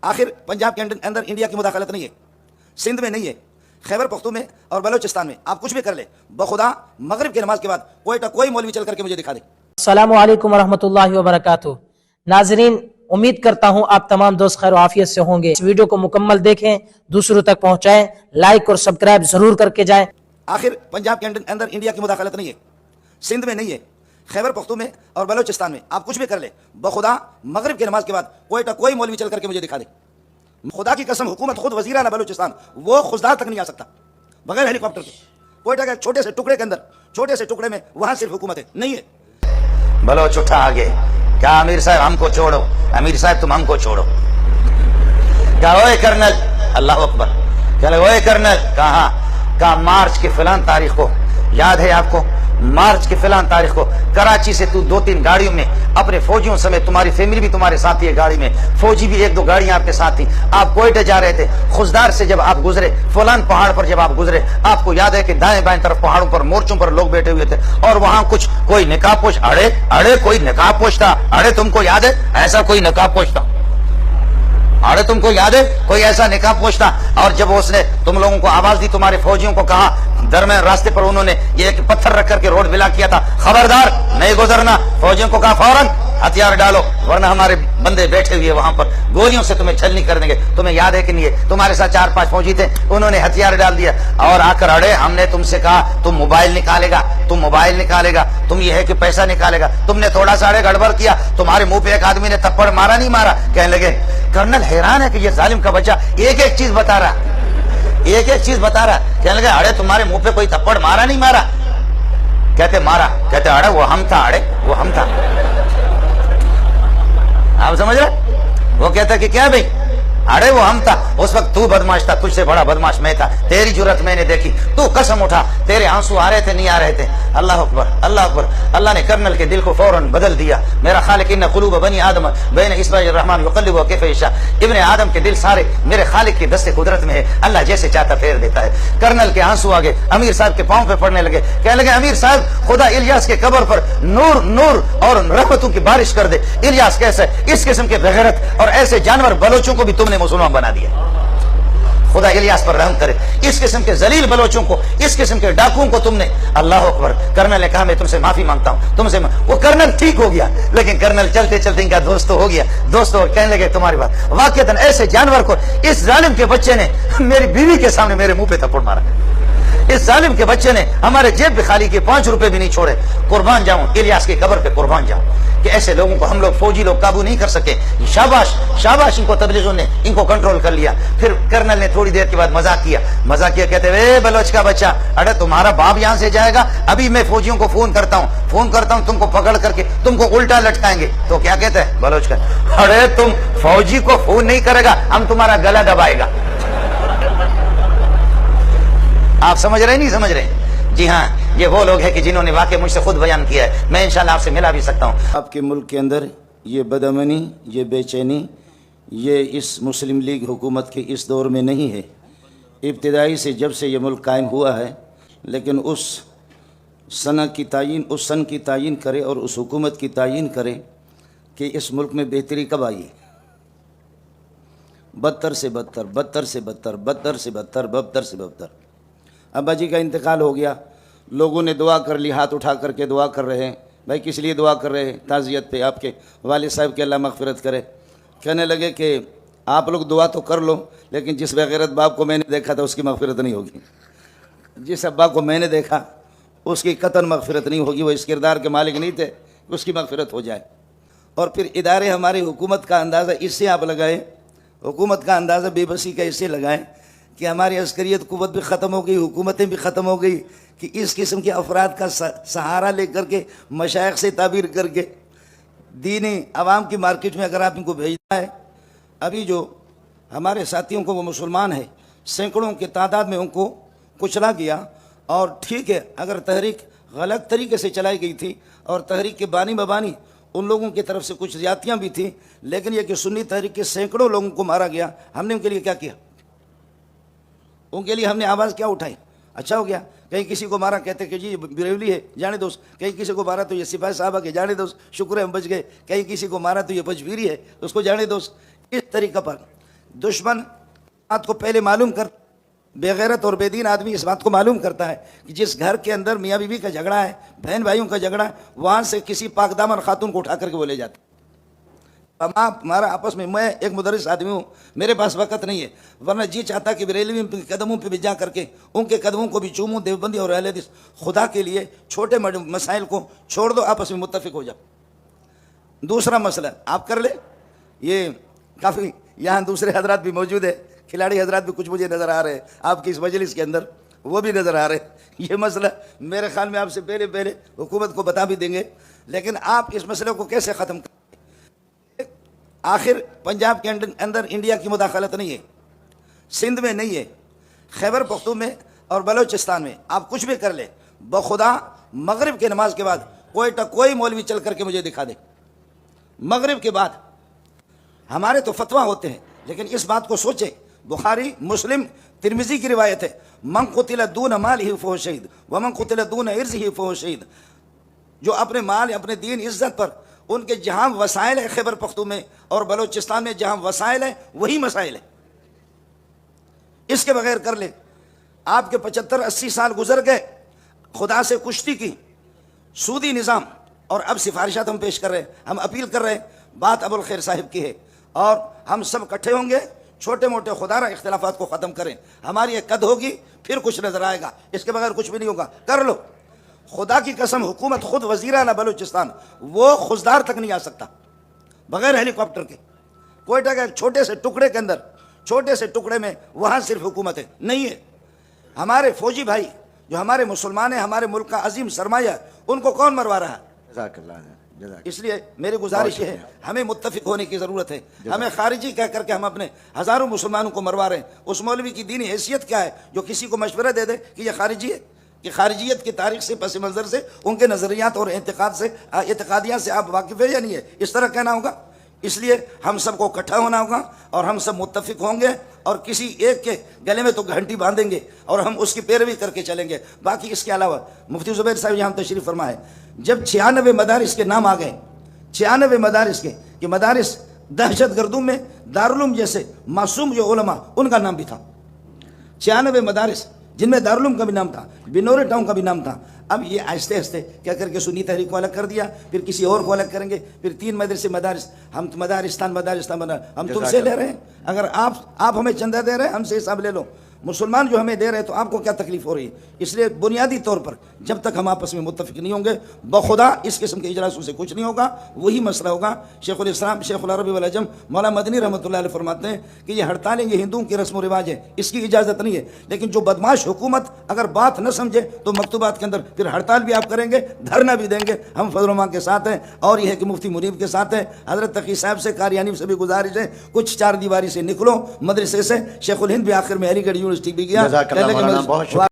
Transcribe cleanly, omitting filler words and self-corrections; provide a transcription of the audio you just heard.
आखिर पंजाब के अंदर इंडिया की मुदाखलत नहीं है, सिंध में नहीं है, खैबर पख्तून में और बलोचिस्तान में आप कुछ भी कर ले, बखुदा मगरिब की नमाज के बाद कोयटा कोई मौलवी चल करके मुझे दिखा दे। अस्सलामु अलैकुम वरहमतुल्लाहि वबरकातुहू। नाजरीन, उम्मीद करता हूं आप तमाम दोस्त खैर आफियत से होंगे। इस वीडियो को मुकम्मल देखें, दूसरों तक पहुंचाएं, लाइक और सब्सक्राइब जरूर करके जाएं। आखिर पंजाब के अंदर इंडिया की मुदाखलत नहीं है, सिंध में नहीं है, खैबर पख्तून में और बलोचिस्तान में आप कुछ भी कर ले, बखुदा मगरिब की नमाज के बाद कोयटा कोई मौलवी चल करके मुझे दिखा दे। खुदा की कसम, हुकूमत खुद वजीर आला बलोचिस्तान वो खुशदार तक नहीं आ सकता बगैर हेलीकॉप्टर के। कोयटा के छोटे से टुकड़े के अंदर, छोटे से टुकड़े में वहां सिर्फ हुकूमत है, नहीं है। बलोच उठा आगे, क्या अमीर साहब हमको छोड़ो, अमीर साहब तुम हमको छोड़ो। क्या ओए कर्नल, अल्लाह अकबर, क्या ओए कर्नल, कहा मार्च की फिलान तारीख को, याद है आपको, मार्च की फिलान तारीख को कराची से तू 2-3 गाड़ियों में अपने फौजियों समेत, तुम्हारी फैमिली भी तुम्हारे साथ ही है गाड़ी में, फौजी भी 1-2 गाड़ियां आपके साथ थी, आप कोयटे जा रहे थे। खुशदार से जब आप गुजरे, फलान पहाड़ पर जब आप गुजरे, आपको याद है कि दाएं बाएं तरफ पहाड़ों पर मोर्चों पर लोग बैठे हुए थे और वहां कुछ कोई नकाबपोश, अड़े कोई नकाबपोश था, अड़े तुमको याद है ऐसा कोई नकाबपोश था, अरे तुमको याद है कोई ऐसा निकाह पोछता। और जब उसने तुम लोगों को आवाज दी, तुम्हारे फौजियों को कहा, दरमियान रास्ते पर उन्होंने ये एक पत्थर रख करके रोड बिला किया था, खबरदार नहीं गुजरना। फौजियों को कहा फौरन हथियार डालो वरना हमारे बंदे बैठे हुए वहां पर गोलियों से तुम्हें छलनी कर देंगे। तुम्हें याद है कि नहीं है, तुम्हारे साथ 4-5 फौजी थे, उन्होंने हथियार डाल दिया और आकर अड़े, हमने तुमसे कहा तुम मोबाइल निकालेगा, तुम मोबाइल निकालेगा, तुम ये है कि पैसा निकालेगा, तुमने थोड़ा सा अड़े गड़बड़ किया, तुम्हारे मुंह पे एक आदमी ने थप्पड़ मारा नहीं मारा। कहने लगे कर्नल हैरान है कि ये जालिम का बच्चा एक चीज बता रहा, एक चीज बता रहा। कहने लगे अरे तुम्हारे मुंह पे कोई थप्पड़ मारा नहीं मारा? कहते मारा। कहते अरे वो हम था, अरे वो हम था। आप समझ रहे? वो कहता कि क्या भाई, अरे वो हम था, उस वक्त तू बदमाश था, तुझसे बड़ा बदमाश मैं था, तेरी जुर्रत मैंने देखी, तू कसम उठा, तेरे आंसू आ रहे थे नहीं आ रहे थे। अल्लाह अकबर, अल्लाह अकबर। अल्लाह ने कर्नल के दिल को फौरन बदल दिया। मेरा खालिक इन्ना कुलूब बनी आदम बैन इस्बाइर रहमान युक़ल्लिबु कैफ़ यशा, इब्ने आदम के दिल सारे मेरे खालिक की दस्ते कुदरत में है, अल्लाह जैसे चाहता फेर देता है। कर्नल के आंसू आगे अमीर साहब के पांव पे पड़ने लगे। कहने लगे अमीर साहब खुदा इलियास के कब्र पर नूर नूर और रहमतों की बारिश कर दे। इलियास कैसे, इस किस्म के बेगैरत और ऐसे जानवर बलोचों को भी तुमने मुसलमान बना दिया, खुदा इलियास पर रहम करे। इस किस्म के जलील बलोचों को, इस किस्म के डाकुओं को तुमने, अल्लाह अकबर। कर्नल ने कहा मैं तुमसे माफी मांगता हूं, तुमसे वो कर्नल ठीक हो गया, लेकिन कर्नल चलते चलते इनका दोस्त हो गया, दोस्त हो कहने लगे तुम्हारी बात वाकईतन ऐसे जानवर को इस जालिम के बच्चे ने मेरी बीवी के सामने मेरे मुंह पे थप्पड़ मारा, इस जालिम के बच्चे ने हमारे जेब भी खाली किए, 5 रुपए भी नहीं छोड़े। कुर्बान जाऊं इलियास की कब्र पे, कुर्बान जाऊं कि ऐसे लोगों को हम लोग फौजी लोग काबू नहीं कर सके। शाबाश शाबाश, इनको तबलीगों ने इनको कंट्रोल कर लिया। फिर कर्नल ने थोड़ी देर के बाद मजाक किया, कहते वे बलोच का बच्चा, अरे तुम्हारा बाप यहां से जाएगा, अभी मैं फौजियों को फोन करता हूं तुमको पकड़ करके तुमको उल्टा लटकाएंगे। तो क्या कहते हैं बलोच का, अरे तुम फौजी को फोन नहीं करेगा, हम तुम्हारा गला दबाएगा। आप समझ रहे नहीं समझ रहे? जी हाँ, ये वो लोग हैं कि जिन्होंने वाकई मुझसे खुद बयान किया है, मैं इंशाल्लाह आपसे मिला भी सकता हूँ। आपके मुल्क के अंदर ये बदअमनी, ये बेचैनी, ये इस मुस्लिम लीग हुकूमत के इस दौर में नहीं है। इब्तिदाई से जब से ये मुल्क कायम हुआ है, लेकिन उस सन की तायीन करे और उस हुकूमत की तायीन करे कि इस मुल्क में बेहतरी कब आई। बदतर से बदतर, बदतर से बदतर, बदतर से बदतर, बदतर से बदतर। अब्बा जी का इंतकाल हो गया, लोगों ने दुआ कर ली, हाथ उठा करके दुआ कर रहे हैं। भाई किस लिए दुआ कर रहे हैं? ताज़ियत पे, आपके वालिद साहब के अल्लाह मग़फ़िरत करे। कहने लगे कि आप लोग दुआ तो कर लो, लेकिन जिस बेगैरत बाप को मैंने देखा था उसकी मग़फ़िरत नहीं होगी, जिस अब्बा को मैंने देखा उसकी कतन मग़फ़िरत नहीं होगी। वो इस किरदार के मालिक नहीं थे, उसकी मग़फ़िरत हो जाए। और फिर इदारे हमारी हुकूमत का अंदाज़ा इससे आप लगाएं, हुकूमत का अंदाज़ा बेबसी का इससे लगाएं कि हमारी अस्करियत कुव्वत भी ख़त्म हो गई, हुकूमतें भी ख़त्म हो गई, कि इस किस्म के अफराद का सहारा लेकर के मशाइख से ताबीर करके दीनी आवाम की मार्केट में अगर आप इनको भेजना है। अभी जो हमारे साथियों को वो मुसलमान है, सैकड़ों की तादाद में उनको कुचला गया। और ठीक है, अगर तहरीक गलत तरीके से चलाई गई थी और तहरीक के बानी बबानी उन लोगों की तरफ से कुछ ज़्यादतियाँ भी थी, लेकिन यह कि सुन्नी तहरीक के सैकड़ों लोगों को मारा गया, हमने उनके लिए क्या किया? उनके लिए हमने आवाज़ क्या उठाई? अच्छा हो गया। कहीं किसी को मारा कहते कि जी बरेली है जाने दो, कहीं किसी को मारा तो ये सिपाही साहबा के जाने दो, शुक्र है हम बच गए, कहीं किसी को मारा तो ये पचवीरी है उसको जाने दो। इस तरीक़े पर दुश्मन बात को पहले मालूम कर, बेगैरत और बेदीन आदमी इस बात को मालूम करता है कि जिस घर के अंदर मियाँ बीवी का झगड़ा है, बहन भाइयों का झगड़ा है, वहाँ से किसी पाकदामन खातून को उठा करके वो ले जाते। हमारा आपस में, मैं एक मुदर्रिस आदमी हूँ, मेरे पास वक़्त नहीं है, वरना जी चाहता कि बरेलवी के कदमों पे भी जा करके उनके कदमों को भी चूमूं। देवबंदी और अहले हदीस, खुदा के लिए छोटे मसाइल को छोड़ दो, आपस में मुत्तफिक हो जाओ। दूसरा मसला आप कर ले, ये काफ़ी यहाँ दूसरे हजरात भी मौजूद है, खिलाड़ी हजरात भी कुछ मुझे नज़र आ रहे हैं आपकी इस मजलिस के अंदर, वो भी नज़र आ रहे हैं। ये मसला मेरे ख्याल में आपसे पहले हुकूमत को बता भी देंगे, लेकिन आप इस मसले को कैसे ख़त्म करें? आखिर पंजाब के अंदर इंडिया की मुदाखलत नहीं है, सिंध में नहीं है, खैबर पख्तून में और बलोचिस्तान में आप कुछ भी कर ले, बखुदा मगरिब की नमाज के बाद कोई मौलवी चल करके मुझे दिखा दे। मगरिब के बाद हमारे तो फतवा होते हैं, लेकिन इस बात को सोचें, बुखारी मुस्लिम तिरमिजी की रिवायत है, मन कुतिल दून माल ही फो शहीद व मन कुतिल दून इर्ज़ ही फो शहीद। जो अपने माल, अपने दीन, इज्जत पर उनके जहाँ वसाइल है खैबर पख्तून में और बलोचिस्तान में, जहाँ वसाइल है वही मसाइल है, इसके बगैर कर ले। आपके 75-80 साल गुजर गए, खुदा से कुश्ती की, सूदी निज़ाम, और अब सिफारिशात हम पेश कर रहे हैं, हम अपील कर रहे हैं, बात अबुल खैर साहिब की है, और हम सब इकट्ठे होंगे, छोटे मोटे खुदारा इख्तिलाफात को ख़त्म करें। हमारी एक कद होगी, फिर कुछ नज़र आएगा, इसके बगैर कुछ भी नहीं होगा। कर लो, खुदा की कसम, हुकूमत खुद वज़ीर आला बलूचिस्तान, वो खुशदार तक नहीं आ सकता बगैर हेलीकॉप्टर के। कोयटा के छोटे से टुकड़े के अंदर, छोटे से टुकड़े में, वहाँ सिर्फ हुकूमत है, नहीं है। हमारे फौजी भाई जो हमारे मुसलमान हैं, हमारे मुल्क का अजीम सरमाया है, उनको कौन मरवा रहा है? इसलिए मेरी गुजारिश है, हमें मुत्तफिक होने की ज़रूरत है। हमें खारिजी कह करके हम अपने हज़ारों मुसलमानों को मरवा रहे हैं। उस मौलवी की दीनी हैसियत क्या है जो किसी को मशवरा दे दे कि यह खारिजी है? कि खारिजियत की तारीख से, पस मंज़र से, उनके नज़रियात और एतकादियात से आप वाकिफ़ है या नहीं है? इस तरह कहना होगा। इसलिए हम सबको इकट्ठा होना होगा और हम सब मुत्तफिक होंगे, और किसी एक के गले में तो घंटी बांधेंगे और हम उसकी पैरवी करके चलेंगे। बाकी इसके अलावा मुफ्ती ज़ुबैर साहब यहाँ तशरीफ़ फरमाए, जब 96 मदारिस के नाम आ गए, 96 मदारिस के, कि मदारिस दहशत गर्दों में दारुल उलूम जैसे मासूम जो उलमा, उनका नाम भी था। 96 मदारिस जिनमें दारुल उलूम का भी नाम था, बिनोरे टाउन का भी नाम था। अब ये आहिस्ते आहिस्ते क्या करके सुन्नी तहरीक को अलग कर दिया, फिर किसी और को अलग करेंगे, फिर 3 मदरसे मदारिस, हम मदारिस्तान हम तुमसे ले रहे हैं। अगर आप हमें चंदा दे रहे हैं, हमसे हिसाब ले लो। मुसलमान जो हमें दे रहे हैं, तो आपको क्या तकलीफ हो रही है? इसलिए बुनियादी तौर पर जब तक हम आपस में मुत्तफिक नहीं होंगे, बखुदा इस किस्म के इजलासों से कुछ नहीं होगा। वही मसला होगा। शेखुल इस्लाम शेखुल अरबी वल अजम मौला मदनी रहमतुल्लाह अलैह फरमाते हैं कि ये हड़तालें, ये हिंदुओं की रस्म व रिवाज है, इसकी इजाज़त नहीं है। लेकिन जो बदमाश हुकूमत अगर बात न समझे तो मकतूबात के अंदर फिर हड़ताल भी आप करेंगे, धरना भी देंगे। हम फजल के साथ हैं, और यह है कि मुफ्ती मुनीब के साथ हैं। हज़रत तकी साहब से, कारियानी से भी गुजारिश है, कुछ 4 दीवारी से निकलो, मदरसे से। शेखुल हिंद भी आखिर में अलीगढ़ यूनिवर्सिटी भी गया।